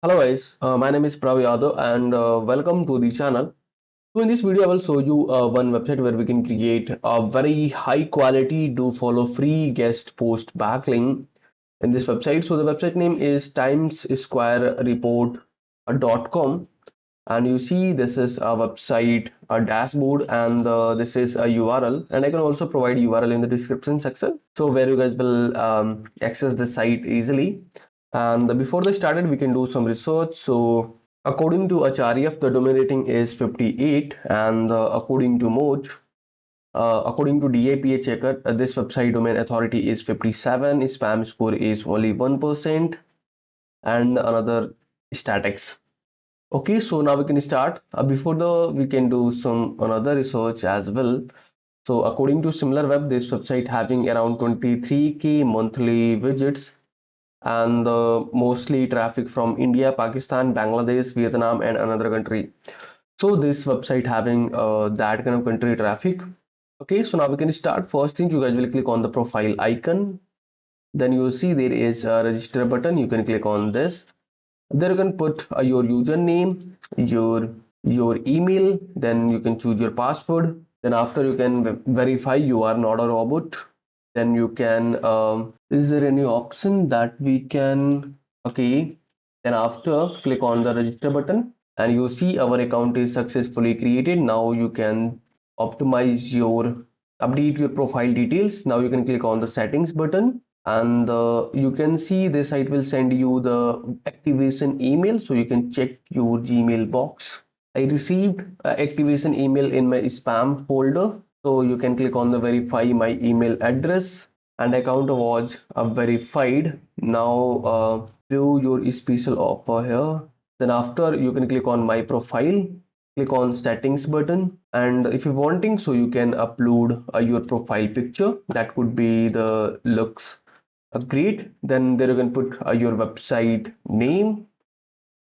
Hello guys, my name is Prav Yadav and welcome to the channel. So in this video I will show you one website where we can create a very high quality do follow free guest post backlink in this website. So the website name is timessquarereport.com, and you see this is a website, a dashboard, and this is a URL, and I can also provide URL in the description section so where you guys will access the site easily. And before they started, we can do some research. So according to Acharya, the domain rating is 58, and according to Moj, according to DAPA checker, this website domain authority is 57, spam score is only 1%, and another statics. Okay, so now we can start. Before the we can do some another research as well. So according to SimilarWeb, this website having around 23k monthly visits, and mostly traffic from India, Pakistan, Bangladesh, Vietnam, and another country. So this website having that kind of country traffic. Okay, so now we can start. First thing, you guys will click on the profile icon. Then you see there is a register button. You can click on this. There you can put your username, your email. Then you can choose your password. Then after you can verify you are not a robot. Then you can is there any option that we can, okay, then after click on the register button and you see our account is successfully created. Now you can optimize your update your profile details. Now you can click on the settings button, and you can see this site will send you the activation email, so you can check your Gmail box. I received activation email in my spam folder, so you can click on the verify my email address, and account was verified. Now view your special offer here. Then after you can click on my profile, click on settings button, and if you wanting, so you can upload your profile picture. That could be the looks great. Then there you can put your website name,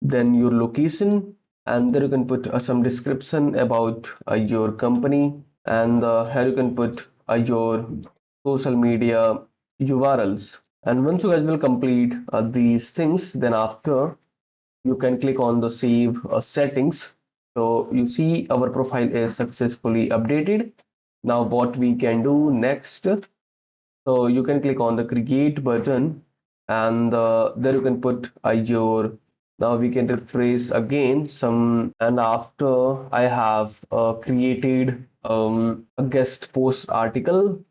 then your location, and there you can put some description about your company, and here you can put your social media URLs. And once you guys will complete these things, then after you can click on the save settings. So you see our profile is successfully updated. Now what we can do next, so you can click on the create button, and there you can put your, now we can refresh again some, and after I have created a guest post article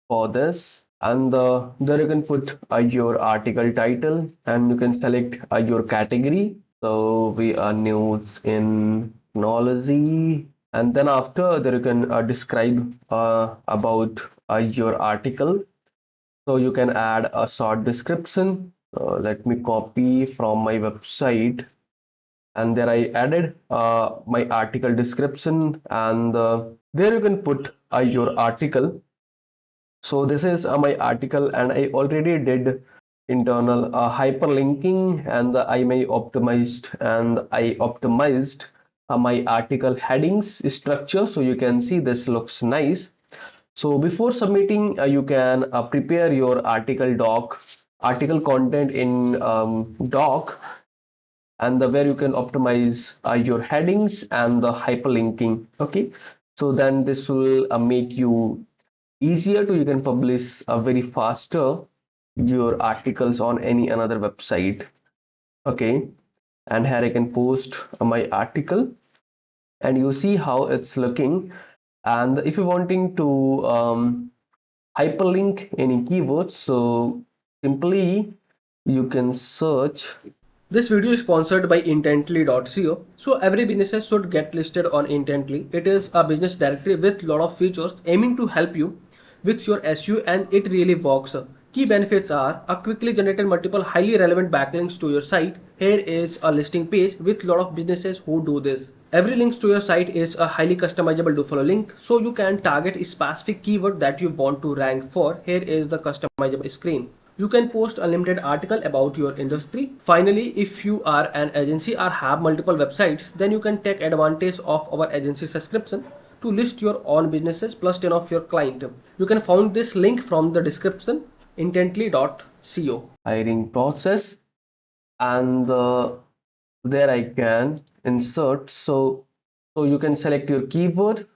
for this, and there you can put your article title, and you can select your category. So we are news in technology, and then after there you can describe about your article. So you can add a short description. Let me copy from my website, and there I added my article description, and there you can put your article. So this is my article, and I already did internal hyperlinking, and I optimized my article headings structure. So you can see this looks nice. So before submitting, you can prepare your article content in doc, and where you can optimize your headings and the hyperlinking. Okay, so then this will make you easier to, you can publish very faster your articles on any another website. Okay, and here I can post my article, and you see how it's looking. And if you're wanting to hyperlink any keywords, so simply you can search. This video is sponsored by Intently.co. So every business should get listed on Intently. It is a business directory with lot of features aiming to help you with your SEO, and it really works. Key benefits are a quickly generated multiple highly relevant backlinks to your site. Here is a listing page with lot of businesses who do this. Every link to your site is a highly customizable do follow link, so you can target a specific keyword that you want to rank for. Here is the customizable screen. You can post unlimited article about your industry. Finally, if you are an agency or have multiple websites, then you can take advantage of our agency subscription to list your own businesses plus 10 of your client. You can find this link from the description, intently.co. Hiring process, and there I can insert. So you can select your keyword.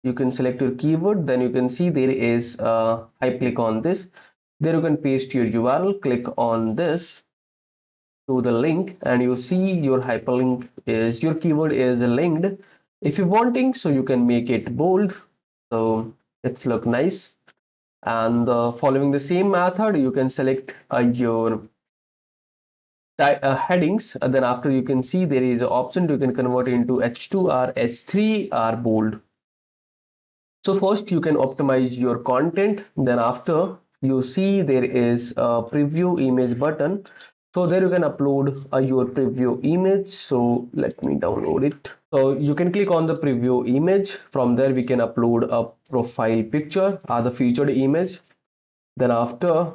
You can select your keyword, then you can see there is I click on this. There you can paste your URL, click on this to the link, and you see your hyperlink is, your keyword is linked. If you wanting, so you can make it bold, so it look nice. And following the same method, you can select your headings. Then after, you can see there is an option you can convert into H2 or H3 or bold. So first you can optimize your content, then after you see there is a preview image button. So there you can upload your preview image. So let me download it. So you can click on the preview image. From there we can upload a profile picture or the featured image. Then after,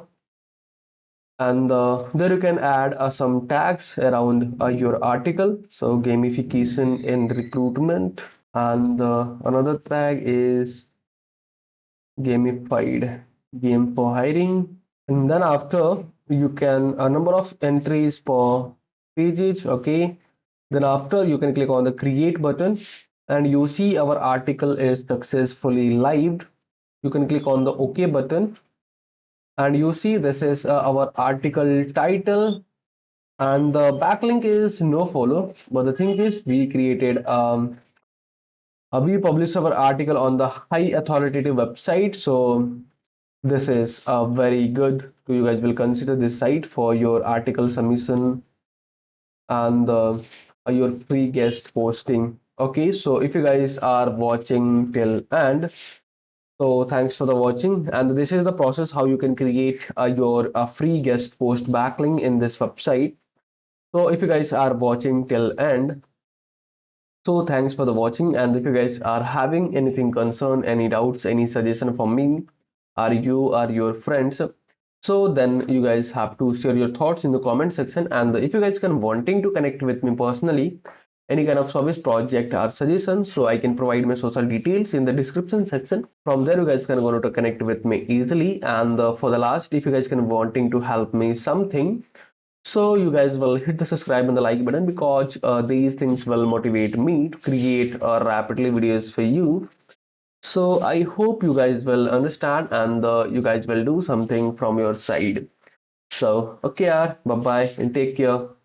and there you can add some tags around your article. So gamification in recruitment, and another tag is gamified game for hiring. And then after, you can a number of entries per pages. Okay, then after you can click on the create button, and you see our article is successfully live. You can click on the OK button, and you see this is our article title, and the backlink is no follow. But the thing is, we published our article on the high authoritative website. So this is very good. You guys will consider this site for your article submission and your free guest posting. Okay, so if you guys are watching till end, so thanks for the watching. And this is the process how you can create your free guest post backlink in this website. So if you guys are watching till end, so thanks for the watching. And if you guys are having anything concern, any doubts, any suggestion from me, or you or your friends, so then you guys have to share your thoughts in the comment section. And if you guys can wanting to connect with me personally, any kind of service project or suggestions, so I can provide my social details in the description section. From there you guys can go to connect with me easily. And for the last, if you guys can wanting to help me something, so you guys will hit the subscribe and the like button, because these things will motivate me to create rapidly videos for you. So I hope you guys will understand, and you guys will do something from your side. So okay, bye bye and take care.